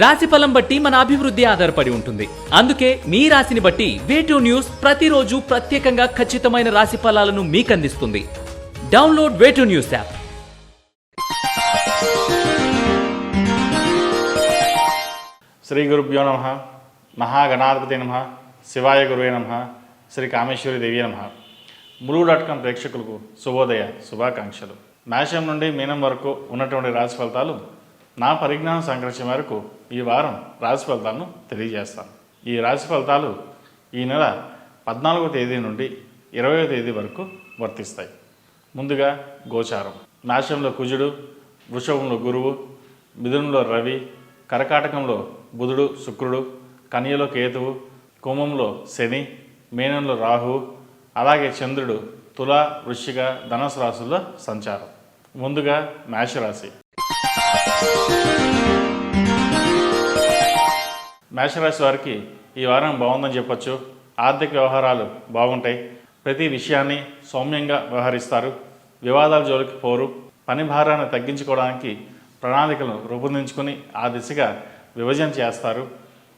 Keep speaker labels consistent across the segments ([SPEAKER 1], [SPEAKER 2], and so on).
[SPEAKER 1] రాశిఫలం బట్టి మన అభివృద్ధి ఆధారపడి ఉంటుంది. అందుకే మీ రాశిని బట్టి వే2 న్యూస్ ప్రతిరోజు ప్రత్యేకంగా ఖచ్చితమైన రాశి ఫలాలను మీకు అందిస్తుంది. Download Way2News app.
[SPEAKER 2] Shri గురుభ్యో నమః. మహాగణాధిపతి నమః. శివాయ గురువే నమః. శ్రీ కామేశ్వరి దేవి నమః. ములుగు.com ప్రేక్షకులకు శుభోదయ శుభాకాంక్షలు. మేషం నుండి మీనం వరకు ఉన్నటువంటి రాశి ఫలితాలు నా పరిజ్ఞానం సంకరించిన మేరకు ఈ వారం రాశి ఫలితాలను తెలియజేస్తాను. ఈ రాశి ఫలితాలు ఈ నెల 14వ తేదీ నుండి 20వ తేదీ వరకు వర్తిస్తాయి. ముందుగా గోచారం. మేషంలో కుజుడు, వృషభంలో గురువు, మిథునంలో రవి, కర్కాటకంలో బుధుడు శుక్రుడు, కన్యలో కేతువు, కుంభంలో శని, మీనంలో రాహువు, అలాగే చంద్రుడు తుల, వృశ్చిక, ధనుసు రాశుల్లో సంచారం. ముందుగా మేషరాశి. మేషరాశి వారికి ఈ వారం బాగుందని చెప్పొచ్చు. ఆర్థిక వ్యవహారాలు బాగుంటాయి. ప్రతి విషయాన్ని సౌమ్యంగా వ్యవహరిస్తారు. వివాదాల జోలికి పోరు. పని భారాన్ని తగ్గించుకోవడానికి ప్రణాళికలను రూపొందించుకొని ఆ దిశగా విభజన చేస్తారు.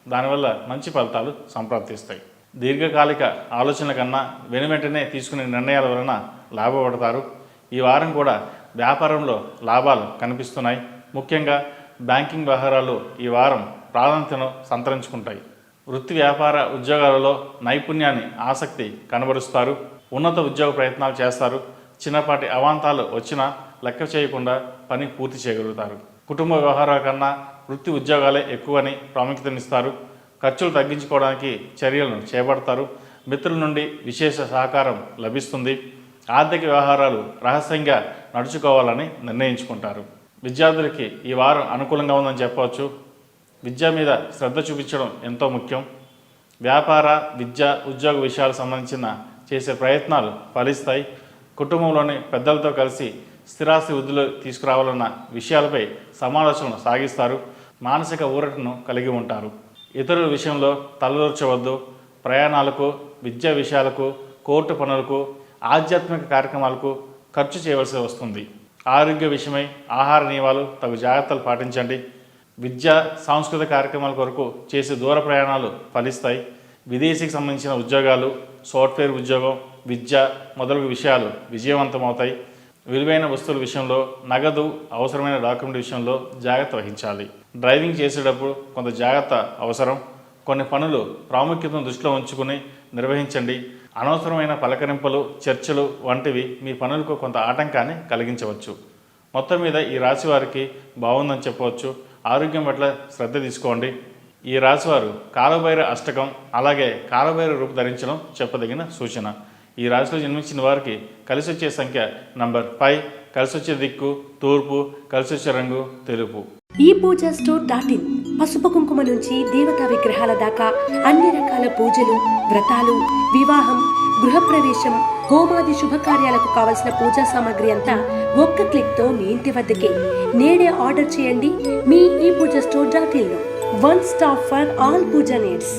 [SPEAKER 2] దానివల్ల మంచి ఫలితాలు సంప్రాప్తిస్తాయి. దీర్ఘకాలిక ఆలోచనల కన్నా వెనువెంటనే తీసుకునే నిర్ణయాల వలన లాభపడతారు. ఈ వారం కూడా వ్యాపారంలో లాభాలు కనిపిస్తున్నాయి. ముఖ్యంగా బ్యాంకింగ్ వ్యవహారాలు ఈ వారం ప్రాధాన్యతను సంతరించుకుంటాయి. వృత్తి వ్యాపార ఉద్యోగాలలో నైపుణ్యాన్ని ఆసక్తి కనబరుస్తారు. ఉన్నత ఉద్యోగ ప్రయత్నాలు చేస్తారు. చిన్నపాటి అవాంతాలు వచ్చినా లెక్క చేయకుండా పని పూర్తి చేయగలుగుతారు. కుటుంబ వ్యవహారాల కన్నా వృత్తి ఉద్యోగాలే ఎక్కువని ప్రాముఖ్యతనిస్తారు. ఖర్చులు తగ్గించుకోవడానికి చర్యలను చేపడతారు. మిత్రుల నుండి విశేష సహకారం లభిస్తుంది. ఆర్థిక వ్యవహారాలు రహస్యంగా నడుచుకోవాలని నిర్ణయించుకుంటారు. విద్యార్థులకి ఈ వారం అనుకూలంగా ఉందని చెప్పవచ్చు. విద్య మీద శ్రద్ధ చూపించడం ఎంతో ముఖ్యం. వ్యాపార, విద్య, ఉద్యోగ విషయాలకు సంబంధించిన చేసే ప్రయత్నాలు ఫలిస్తాయి. కుటుంబంలోని పెద్దలతో కలిసి స్థిరాస్తి వృద్ధిలో తీసుకురావాలన్న విషయాలపై సమాలోచనలు సాగిస్తారు. మానసిక ఊరటను కలిగి ఉంటారు. ఇతరుల విషయంలో తలదూర్చవద్దు. ప్రయాణాలకు, విద్యా విషయాలకు, కోర్టు పనులకు, ఆధ్యాత్మిక కార్యక్రమాలకు ఖర్చు చేయవలసి వస్తుంది. ఆరోగ్య విషయమై ఆహార నియమాలు తగు జాగ్రత్తలు పాటించండి. విద్య, సాంస్కృతిక కార్యక్రమాల కొరకు చేసే దూర ప్రయాణాలు ఫలిస్తాయి. విదేశీకి సంబంధించిన ఉద్యోగాలు, సాఫ్ట్వేర్ ఉద్యోగం, విద్య మొదలగు విషయాలు విజయవంతమవుతాయి. విలువైన వస్తువుల విషయంలో, నగదు, అవసరమైన డాక్యుమెంట్ విషయంలో జాగ్రత్త వహించాలి. డ్రైవింగ్ చేసేటప్పుడు కొంత జాగ్రత్త అవసరం. కొన్ని పనులు ప్రాముఖ్యతను దృష్టిలో ఉంచుకుని నిర్వహించండి. అనవసరమైన పలకరింపులు, చర్చలు వంటివి మీ పనులకు కొంత ఆటంకాన్ని కలిగించవచ్చు. మొత్తం మీద ఈ రాశి వారికి బాగుందని చెప్పవచ్చు. ఆరోగ్యం పట్ల శ్రద్ధ తీసుకోండి. ఈ రాశివారు కాలభైర అష్టకం, అలాగే కాలభైర రూపు ధరించడం చెప్పదగిన సూచన. ఈ రాశిలో జన్మించిన వారికి కలిసి వచ్చే సంఖ్య నంబర్ 5, కలిసి వచ్చే దిక్కు తూర్పు, కలిసి వచ్చే రంగు తెలుపు.
[SPEAKER 3] ఈ పూజా స్టోర్.in పసుపు కుంకుమ నుంచి దేవతా విగ్రహాల దాకా అన్ని రకాల పూజలు, వ్రతాలు, వివాహం, గృహప్రవేశం, హోమాది శుభకార్యాలకు కావలసిన పూజా సామాగ్రి అంతా ఒక్క క్లిక్తో మీ ఇంటి వద్దకే. నేడే ఆర్డర్ చేయండి మీ ఈ పూజా స్టోర్.in లో. One stop for all puja needs.